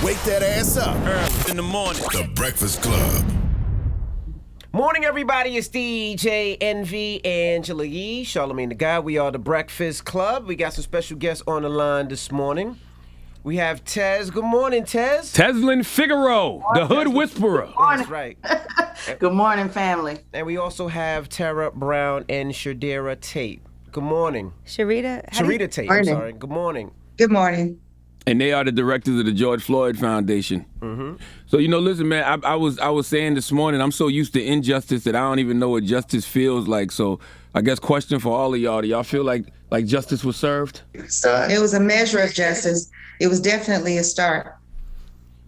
Wake that ass up. Early in the morning. The Breakfast Club. Morning, everybody. It's DJ Envy, Angela Yee, Charlamagne the Guy. We are the Breakfast Club. We got some special guests on the line this morning. We have Tez. Good morning, Tez. Tezlyn Figaro, the Hood Whisperer. That's right. Good morning, family. And we also have Tara Brown and Shadira Tate. Good morning. Sharita Tate, I'm sorry. Good morning. Good morning. And they are the directors of the George Floyd Foundation. Mm-hmm. So, listen, man, I was saying this morning, I'm so used to injustice that I don't even know what justice feels like. So I guess question for all of y'all, do y'all feel like justice was served? It was a measure of justice. It was definitely a start.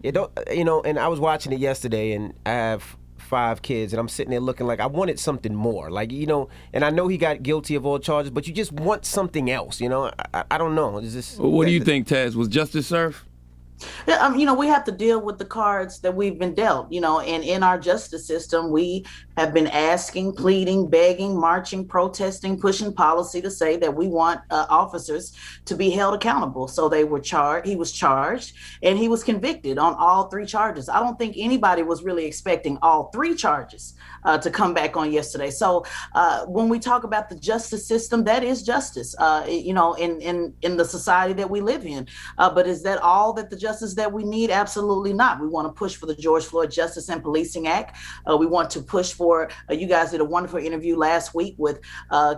And I was watching it yesterday, and I have 5 kids, and I'm sitting there looking like I wanted something more. And I know he got guilty of all charges, but you just want something else, I don't know. What do you think, Tez? Was justice served? We have to deal with the cards that we've been dealt, and in our justice system, we have been asking, pleading, begging, marching, protesting, pushing policy to say that we want officers to be held accountable. So he was charged, and he was convicted on all 3 charges. I don't think anybody was really expecting all 3 charges to come back on yesterday. So when we talk about the justice system, that is justice, in the society that we live in. But is that all that the justice that we need? Absolutely not. We want to push for the George Floyd Justice and Policing Act. We want to push for, you guys did a wonderful interview last week with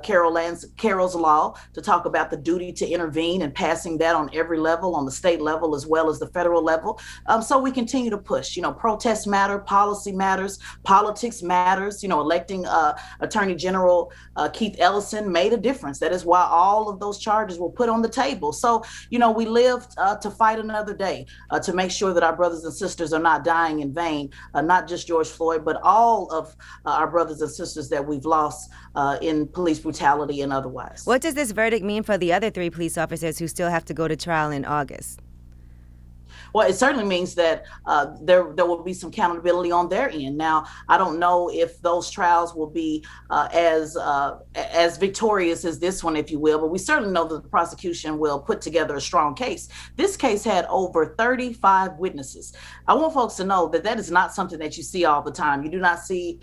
Carol's Law to talk about the duty to intervene and passing that on every level, on the state level as well as the federal level. So we continue to push, protests matter, policy matters, politics matters. Electing Attorney General Keith Ellison made a difference. That is why all of those charges were put on the table. So, we live to fight another day. To make sure that our brothers and sisters are not dying in vain, not just George Floyd, but all of our brothers and sisters that we've lost in police brutality and otherwise. What does this verdict mean for the other 3 police officers who still have to go to trial in August? Well, it certainly means that there will be some accountability on their end. Now, I don't know if those trials will be as victorious as this one, if you will, but we certainly know that the prosecution will put together a strong case. This case had over 35 witnesses. I want folks to know that is not something that you see all the time. You do not see,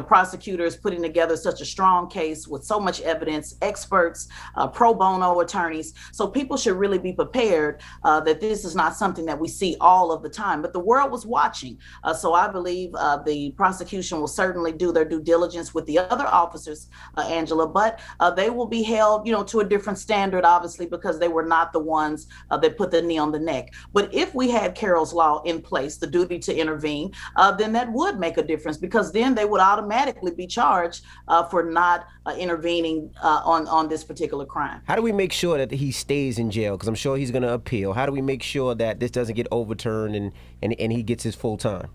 prosecutors putting together such a strong case with so much evidence, experts, pro bono attorneys. So people should really be prepared that this is not something that we see all of the time, but the world was watching. So I believe the prosecution will certainly do their due diligence with the other officers, Angela, but they will be held, to a different standard, obviously, because they were not the ones that put the knee on the neck. But if we had Carol's Law in place, the duty to intervene, then that would make a difference, because then they would automatically be charged for not intervening on this particular crime. How do we make sure that he stays in jail? Because I'm sure he's going to appeal. How do we make sure that this doesn't get overturned and he gets his full time?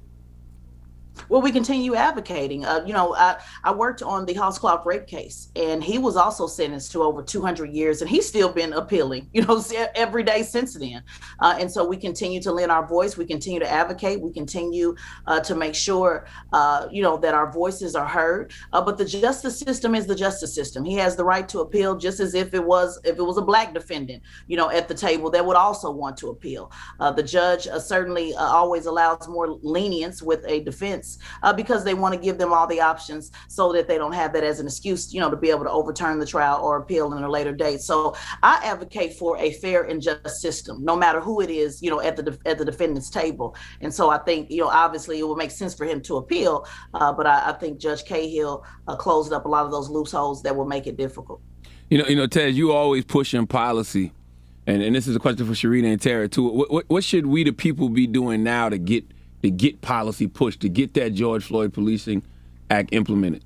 Well, we continue advocating. I worked on the Housecloth rape case, and he was also sentenced to over 200 years, and he's still been appealing, every day since then. And so we continue to lend our voice. We continue to advocate. We continue to make sure, that our voices are heard. But the justice system is the justice system. He has the right to appeal, just as if it was a Black defendant, at the table that would also want to appeal. The judge certainly always allows more lenience with a defense, because they want to give them all the options so that they don't have that as an excuse, to be able to overturn the trial or appeal in a later date. So I advocate for a fair and just system, no matter who it is, at the defendant's table. And so I think, obviously it would make sense for him to appeal, but I think Judge Cahill closed up a lot of those loopholes that will make it difficult. Ted, you always pushing policy, and this is a question for Sharita and Tara too. What should we, the people, be doing now to get policy pushed, to get that George Floyd Policing Act implemented?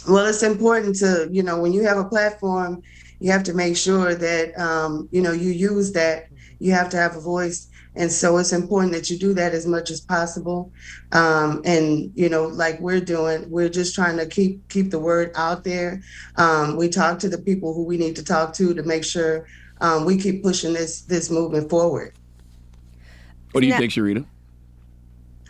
Well, it's important to, when you have a platform, you have to make sure that, you use that. You have to have a voice. And so it's important that you do that as much as possible. And, like we're doing, we're just trying to keep the word out there. We talk to the people who we need to talk to make sure we keep pushing this movement forward. What do you think, Sharita?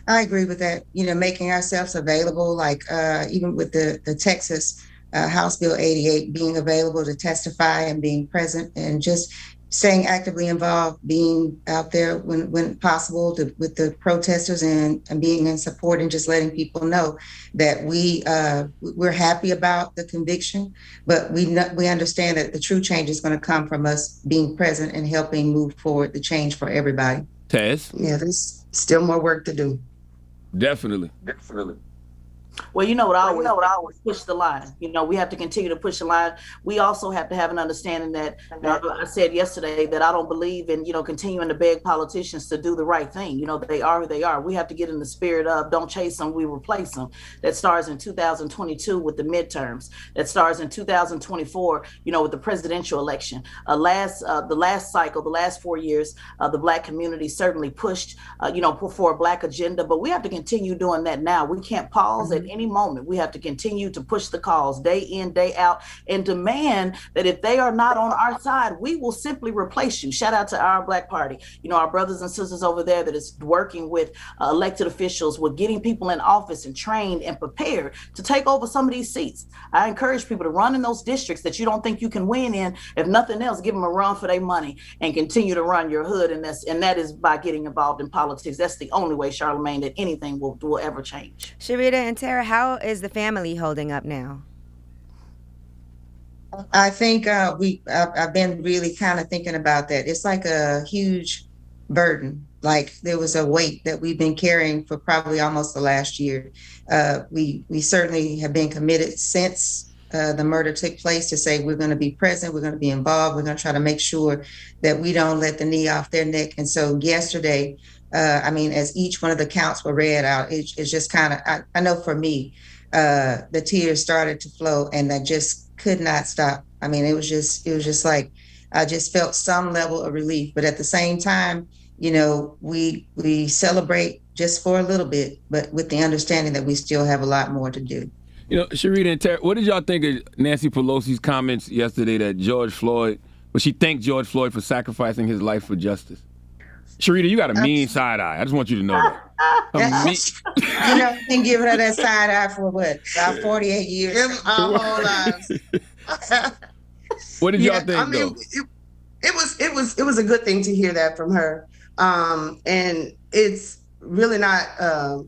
I agree with that. Making ourselves available, like even with the Texas House Bill 88 being available to testify and being present, and just staying actively involved, being out there when possible with the protesters and being in support and just letting people know that we're happy about the conviction, but we understand that the true change is going to come from us being present and helping move forward the change for everybody. Tez? Yeah, there's still more work to do. Definitely. Well, what I always push the line. We have to continue to push the line. We also have to have an understanding that I said yesterday that I don't believe in, continuing to beg politicians to do the right thing. They are who they are. We have to get in the spirit of don't chase them, we replace them. That starts in 2022 with the midterms. That starts in 2024, with the presidential election. The last cycle, the last 4 years, the Black community certainly pushed, for a Black agenda, but we have to continue doing that now. We can't pause at any moment. We have to continue to push the cause day in, day out, and demand that if they are not on our side, we will simply replace you. Shout out to our Black Party. Our brothers and sisters over there that is working with elected officials, with getting people in office and trained and prepared to take over some of these seats. I encourage people to run in those districts that you don't think you can win in. If nothing else, give them a run for their money and continue to run your hood. And that is by getting involved in politics. That's the only way, Charlamagne, that anything will ever change. Sharita and Tara, how is the family holding up now? I think I've been really kind of thinking about that. It's like a huge burden. Like there was a weight that we've been carrying for probably almost the last year. We certainly have been committed since the murder took place to say we're going to be present, we're going to be involved, we're going to try to make sure that we don't let the knee off their neck. And so yesterday, as each one of the counts were read out, it's just kind of, I know for me, the tears started to flow and I just could not stop. It was just like, I just felt some level of relief, but at the same time, we celebrate just for a little bit, but with the understanding that we still have a lot more to do. Sharita and Tara, what did y'all think of Nancy Pelosi's comments yesterday that she thanked George Floyd for sacrificing his life for justice? Sharita, you got a mean side eye. I just want you to know that. Been giving her that side eye for what? About 48 years. Our whole lives. What did y'all think, though? It was a good thing to hear that from her. And it's really not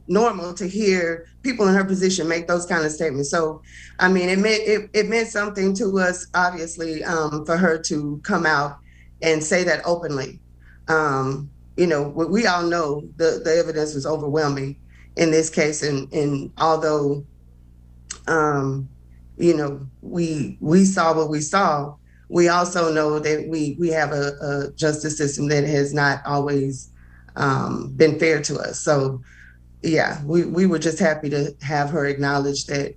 normal to hear people in her position make those kind of statements. So, it meant something to us, obviously, for her to come out and say that openly. We all know the evidence was overwhelming in this case, and although, we saw what we saw, we also know that we have a justice system that has not always been fair to us. So, yeah, we were just happy to have her acknowledge that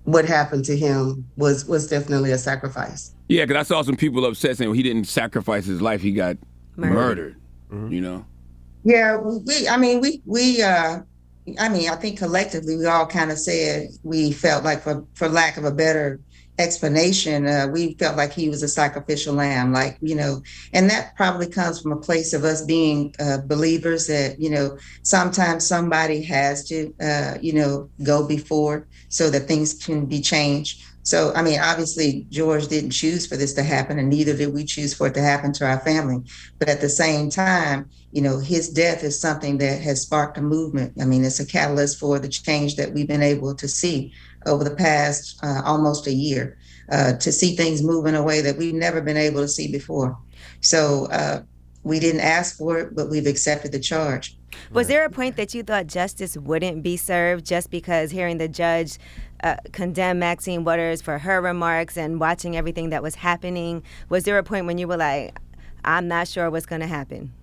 what happened to him was definitely a sacrifice. Yeah, because I saw some people upset saying he didn't sacrifice his life; he got murdered. Yeah, I think collectively we all kind of said we felt like, for lack of a better explanation, we felt like he was a sacrificial lamb, and that probably comes from a place of us being believers that, sometimes somebody has to, go before so that things can be changed. So, obviously George didn't choose for this to happen, and neither did we choose for it to happen to our family. But at the same time, his death is something that has sparked a movement. It's a catalyst for the change that we've been able to see over the past almost a year, to see things move in a way that we've never been able to see before. So we didn't ask for it, but we've accepted the charge. Was there a point that you thought justice wouldn't be served just because hearing the judge condemn Maxine Waters for her remarks and watching everything that was happening? Was there a point when you were like, I'm not sure what's going to happen?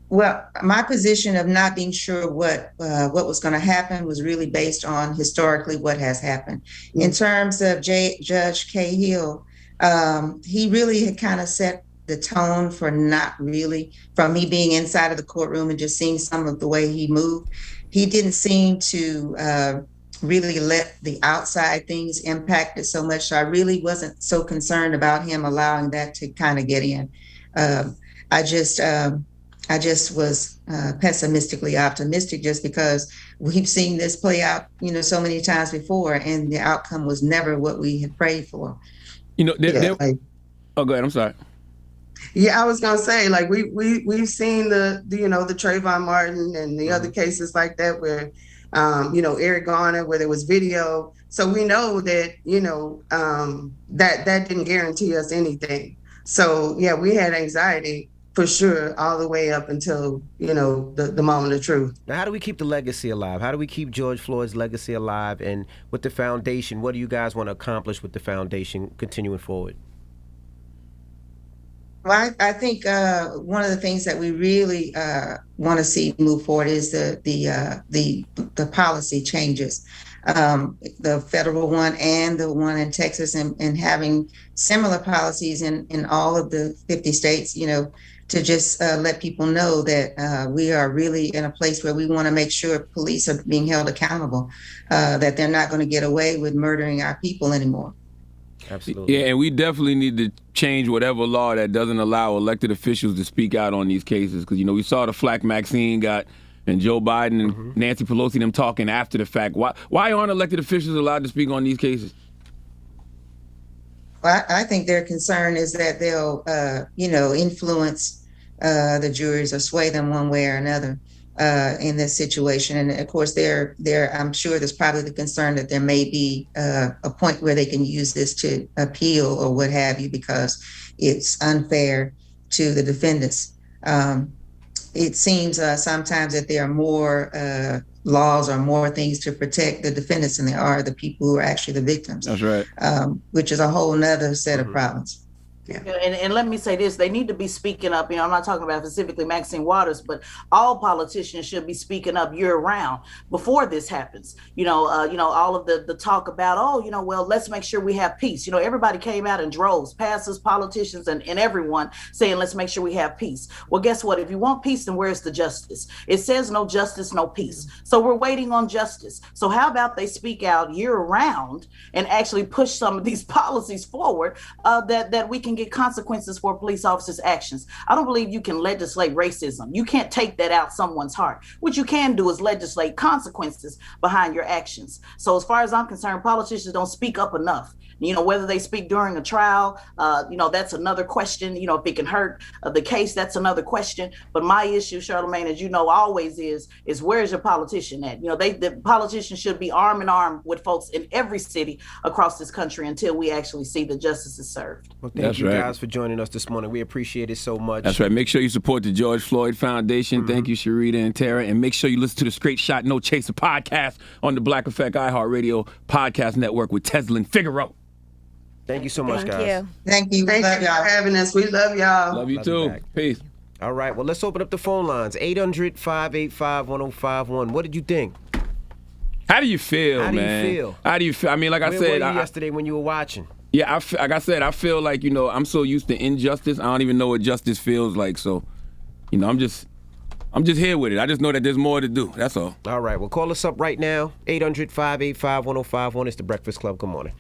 Well, my position of not being sure what was going to happen was really based on historically what has happened. Mm-hmm. In terms of Judge Cahill, he really had kind of set the tone for not really, from me being inside of the courtroom and just seeing some of the way he moved. He didn't seem to really let the outside things impact it so much. So I really wasn't so concerned about him allowing that to kind of get in. I just was pessimistically optimistic just because we've seen this play out, so many times before, and the outcome was never what we had prayed for. Oh, go ahead. I'm sorry. Yeah, I was gonna say, like, we've seen the the Trayvon Martin and the other cases like that where, Eric Garner, where there was video. So we know that that didn't guarantee us anything. So yeah, we had anxiety for sure all the way up until the moment of truth. Now, how do we keep the legacy alive? How do we keep George Floyd's legacy alive? And with the foundation, what do you guys want to accomplish with the foundation continuing forward? Well, I think one of the things that we really want to see move forward is the policy changes, the federal one and the one in Texas, and having similar policies in all of the 50 states. To just let people know that we are really in a place where we want to make sure police are being held accountable, that they're not going to get away with murdering our people anymore. Absolutely. Yeah, and we definitely need to change whatever law that doesn't allow elected officials to speak out on these cases. Because, we saw the flack Maxine got and Joe Biden and Nancy Pelosi, them talking after the fact. Why aren't elected officials allowed to speak on these cases? Well, I think their concern is that they'll, influence the juries or sway them one way or another in this situation. And of course, I'm sure there's probably the concern that there may be a point where they can use this to appeal or what have you, because it's unfair to the defendants. It seems sometimes that there are more laws or more things to protect the defendants than there are the people who are actually the victims. That's right. Which is a whole nother set of problems. Yeah. And let me say this, they need to be speaking up. I'm not talking about specifically Maxine Waters, but all politicians should be speaking up year round before this happens. All of the talk about, well, let's make sure we have peace. Everybody came out in droves, pastors, politicians, and everyone saying, let's make sure we have peace. Well, guess what? If you want peace, then where's the justice? It says no justice, no peace. So we're waiting on justice. So how about they speak out year round and actually push some of these policies forward that we can get consequences for police officers' actions. I don't believe you can legislate racism. You can't take that out someone's heart. What you can do is legislate consequences behind your actions. So as far as I'm concerned, politicians don't speak up enough. Whether they speak during a trial, that's another question. If it can hurt the case, that's another question. But my issue, Charlamagne, as you know, always is where's your politician at? The politicians should be arm in arm with folks in every city across this country until we actually see the justice is served. Well, thank you guys for joining us this morning. We appreciate it so much. That's right. Make sure you support the George Floyd Foundation. Thank you, Sharita and Tara. And make sure you listen to the Straight Shot No Chaser podcast on the Black Effect iHeartRadio podcast network with Tezlyn Figaro. Thank you so much, guys. Thank you. Thank you for having us. We love y'all. Love you too. Peace. All right. Well, let's open up the phone lines. 800-585-1051. What did you think? How do you feel, man? How do you feel? I mean, like I said, where were you yesterday when you were watching? Yeah, like I said, I feel like, I'm so used to injustice. I don't even know what justice feels like. So, I'm just here with it. I just know that there's more to do. That's all. All right. Well, call us up right now. 800-585-1051. It's The Breakfast Club. Good morning.